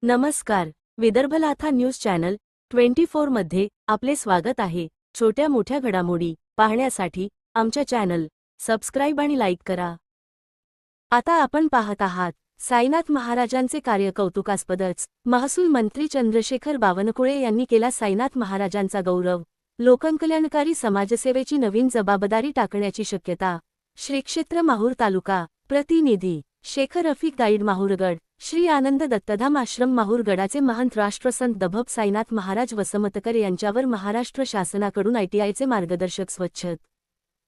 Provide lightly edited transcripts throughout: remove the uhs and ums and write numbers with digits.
नमस्कार. विदर्भ लाथा news channel 24 मध्ये आपले स्वागत आहे. छोट्या मोठ्या घडामोडी पाहण्यासाठी आमच्या चॅनल सबस्क्राइब आणि लाईक करा. आता आपण पाहत आहात साईनाथ महाराजांचे कार्य कौतुकास्पदच. महसूल मंत्री चंद्रशेखर बावनकुळे यांनी केला साईनाथ महाराजांचा गौरव. लोककल्याणकारी समाजसेवेची नवीन जबाबदारी टाकण्याची शक्यता. श्री क्षेत्र माहूर तालुका. प्रतिनिधी शेखर रफिक. गाईड माहूरगड. श्री आनंद दत्तधाम आश्रम माहूरगडाचे महंत राष्ट्रसंत दभप साईनाथ महाराज वसमतकर यांच्यावर महाराष्ट्र शासनाकडून ITIचे मार्गदर्शक स्वच्छ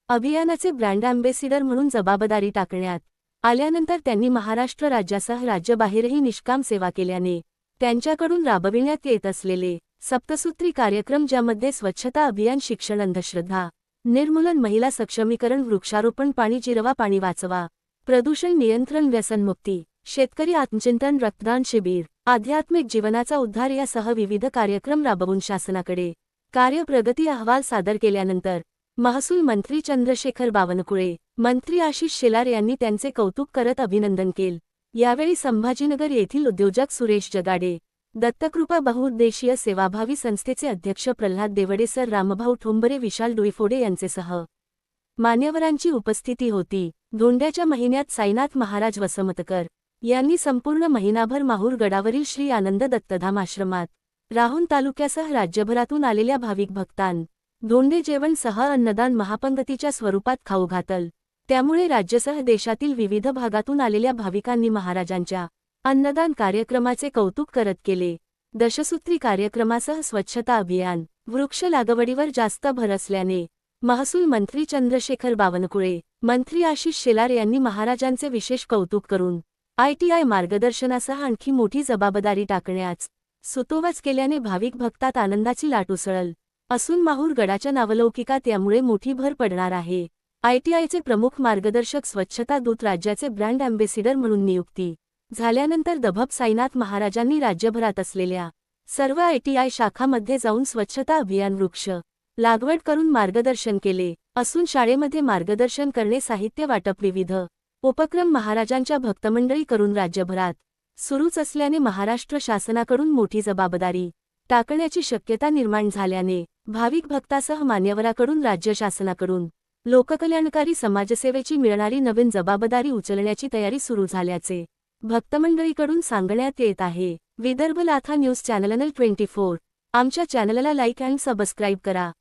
अभियानाचे ब्रँड अँबेसिडर म्हणून जबाबदारी टाकण्यात आल्यानंतर त्यांनी महाराष्ट्र राज्यासह राज्याबाहेरही निष्काम सेवा केल्याने त्यांच्याकडून राबविण्यात येत असलेले सप्तसूत्री कार्यक्रम, ज्यामध्ये स्वच्छता अभियान, शिक्षण, अंधश्रद्धा निर्मूलन, महिला सक्षमीकरण, वृक्षारोपण, पाणी जिरवा, पाणी वाचवा, प्रदूषण नियंत्रण, व्यसनमुक्ती, शेतकरी आत्मचिंतन, रक्तदान शिबिर, आध्यात्मिक जीवनाचा उद्धार यासह विविध कार्यक्रम राबवून शासनाकडे कार्यप्रगती अहवाल सादर केल्यानंतर महसूल मंत्री चंद्रशेखर बावनकुळे, मंत्री आशिष शेलार यांनी त्यांचे कौतुक करत अभिनंदन केले. यावेळी संभाजीनगर येथील उद्योजक सुरेश जगाडे, दत्तकृपा बहुउद्देशीय सेवाभावी संस्थेचे अध्यक्ष प्रल्हाद देवडे, सर रामभाऊ ठोंबरे, विशाल डोईफोडे यांचेसह मान्यवरांची उपस्थिती होती. धोंड्याच्या महिन्यात साईनाथ महाराज वसमतकर यांनी संपूर्ण महिनाभर माहूर गडावरील श्री आनंद दत्तधाम आश्रमात राहून तालुक्यासह राज्यभरातून आलेल्या भाविक भक्तांना धोंडे जेवण सह अन्नदान महापंगतीच्या स्वरूपात खाऊ घातल. त्यामुळे राज्यासह देशातील विविध भागातून आलेल्या भाविकांनी महाराजांच्या अन्नदान कार्यक्रमाचे कौतुक करत केले. दशसूत्री कार्यक्रमासह स्वच्छता अभियान, वृक्ष लागवडीवर जास्त भर असल्याने महसूल मंत्री चंद्रशेखर बावनकुळे, मंत्री आशिष शेलार यांनी महाराजांचे विशेष कौतुक करून ITI मार्गदर्शनासह आणखी मोठी जबाबदारी टाकण्यास सुतोवाच केल्याने भाविक भक्तात आनंदाची लाट उसळल असून माहूर गडाच्या नावलौकिकात यामुळे मोठी भर पडणार आहे. ITIचे प्रमुख मार्गदर्शक स्वच्छता दूत राज्याचे ब्रँड अँबेसिडर म्हणून नियुक्ती झाल्यानंतर दभप साईनाथ महाराजांनी राज्यभरात असलेल्या सर्व ITI शाखांमध्ये जाऊन स्वच्छता अभियान, वृक्ष लागवड करून मार्गदर्शन केले असून शाळेमध्ये मार्गदर्शन करणे, साहित्य वाटप, विविध उपक्रम महाराजांच्या भक्तमंडळी करून राज्यभरात सुरूच असल्याने महाराष्ट्र शासनाकडून मोठी जबाबदारी टाकण्याची शक्यता निर्माण झाल्याने भाविक भक्तासह मान्यवराकडून राज्य शासनाकडून लोककल्याणकारी समाजसेवेची मिळणारी नवीन जबाबदारी उचलण्याची तयारी सुरू झाल्याचे भक्तमंडळीकडून सांगण्यात येत आहे. विदर्भ लाथा न्यूज चॅनल 24. आमच्या चॅनलला लाईक आणि सबस्क्राईब करा.